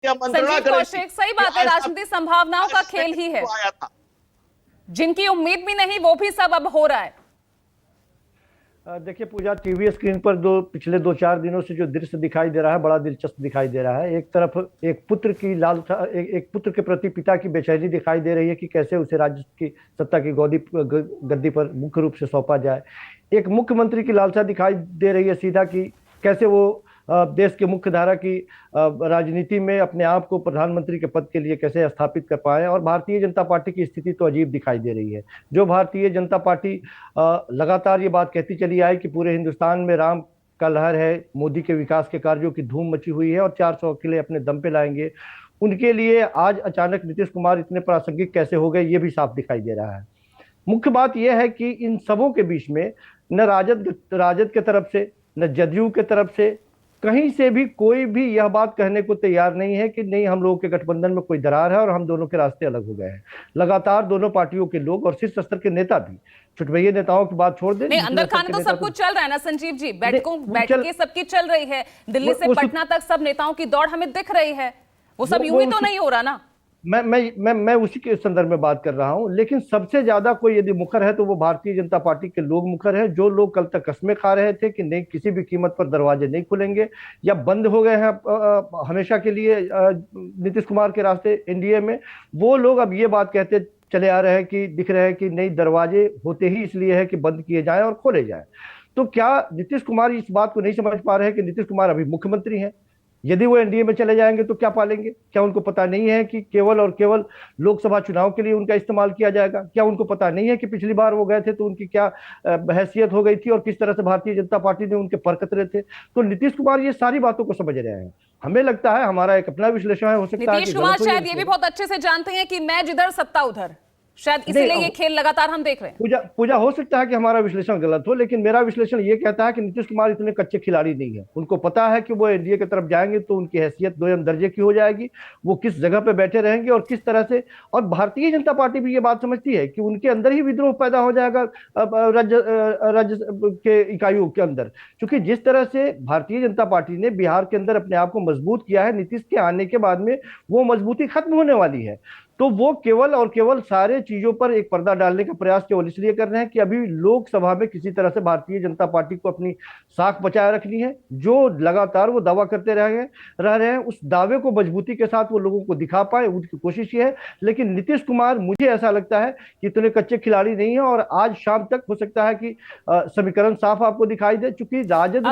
या मंत्रणा संजीव कौशिक, सही बात है, राजनीतिक संभावनाओं का खेल ही है। आया था। जिनकी उम्मीद भी नहीं वो भी सब अब हो रहा है। देखिए पूजा, टीवी स्क्रीन पर पिछले 2-4 दिनों से जो दृश्य दिखाई दे रहा है बड़ा दिलचस्प दिखाई दे रहा है। एक तरफ एक पुत्र की लालसा, एक पुत्र के प्रति पिता की बेचैनी दिखाई दे रही है कि कैसे उसे राज्य की सत्ता की गद्दी पर मुख्य रूप से सौंपा जाए। एक मुख्यमंत्री की लालसा दिखाई दे रही है सीधा कि कैसे वो देश के मुख्य धारा की राजनीति में अपने आप को प्रधानमंत्री के पद के लिए कैसे स्थापित कर पाए। और भारतीय जनता पार्टी की स्थिति तो अजीब दिखाई दे रही है। जो भारतीय जनता पार्टी लगातार ये बात कहती चली आई कि पूरे हिंदुस्तान में राम का लहर है, मोदी के विकास के कार्यों की धूम मची हुई है और 400 किले अपने दम पे लाएंगे, उनके लिए आज अचानक नीतीश कुमार इतने प्रासंगिक कैसे हो गए, ये भी साफ दिखाई दे रहा है। मुख्य बात यह है कि इन सबों के बीच में न राजद के तरफ से न जदयू के तरफ से कहीं से भी कोई भी यह बात कहने को तैयार नहीं है कि नहीं, हम लोगों के गठबंधन में कोई दरार है और हम दोनों के रास्ते अलग हो गए हैं। लगातार दोनों पार्टियों के लोग और शीर्ष स्तर के नेता भी, छुटभैया नेताओं की बात छोड़ दें, नहीं, अंदर खाने तो सब कुछ चल रहा है ना संजीव जी, बैठकें सबकी चल रही है, दिल्ली से पटना तक सब नेताओं की दौड़ हमें दिख रही है। वो सब यूं ही तो नहीं हो रहा ना। मैं उसी के संदर्भ में बात कर रहा हूं। लेकिन सबसे ज्यादा कोई यदि मुखर है तो वो भारतीय जनता पार्टी के लोग मुखर हैं। जो लोग कल तक कस्में खा रहे थे कि नहीं, किसी भी कीमत पर दरवाजे नहीं खुलेंगे या बंद हो गए हैं हमेशा के लिए नीतीश कुमार के रास्ते एनडीए में, वो लोग अब ये बात कहते चले आ रहे हैं कि दिख रहे हैं कि नहीं, दरवाजे होते ही इसलिए है कि बंद किए जाएं और खोले जाएं। तो क्या नीतीश कुमार इस बात को नहीं समझ पा रहे हैं कि नीतीश कुमार अभी मुख्यमंत्री हैं? यदि वो एनडीए में चले जाएंगे तो क्या पालेंगे? क्या उनको पता नहीं है कि केवल और केवल लोकसभा चुनाव के लिए उनका इस्तेमाल किया जाएगा? क्या उनको पता नहीं है कि पिछली बार वो गए थे तो उनकी क्या हैसियत हो गई थी और किस तरह से भारतीय जनता पार्टी ने उनके पर कतरे थे? तो नीतीश कुमार ये सारी बातों को समझ रहे हैं। हमें लगता है, हमारा एक अपना विश्लेषण है, हो सकता है नीतीश कुमार शायद ये भी बहुत अच्छे से जानते हैं कि मैं जिधर सत्ता उधर, शायद इसीलिए ये खेल लगातार हम देख रहे हैं। पूजा हो सकता है कि हमारा विश्लेषण गलत हो, लेकिन मेरा विश्लेषण ये कहता है कि नीतीश कुमार इतने कच्चे खिलाड़ी नहीं है। उनको पता है कि वो एनडीए की तरफ जाएंगे तो उनकी हैसियत 2 दर्जे की हो जाएगी, वो किस जगह पे बैठे रहेंगे और किस तरह से। और भारतीय जनता पार्टी भी ये बात समझती है कि उनके अंदर ही विद्रोह पैदा हो जाएगा राज्य के इकाइयों के अंदर। क्योंकि जिस तरह से भारतीय जनता पार्टी ने बिहार के अंदर अपने आप को मजबूत किया है, नीतीश के आने के बाद में वो मजबूती खत्म होने वाली है। तो वो केवल और केवल सारे चीजों पर एक पर्दा डालने का प्रयास केवल इसलिए कर रहे हैं कि अभी लोकसभा में किसी तरह से भारतीय जनता पार्टी को अपनी साख बचाए रखनी है। जो लगातार वो दावा करते रह रहे हैं, उस दावे को मजबूती के साथ वो लोगों को दिखा पाए, उनकी कोशिश ये है। लेकिन नीतीश कुमार, मुझे ऐसा लगता है कि इतने कच्चे खिलाड़ी नहीं है और आज शाम तक हो सकता है कि समीकरण साफ आपको दिखाई दे। चूंकि राजद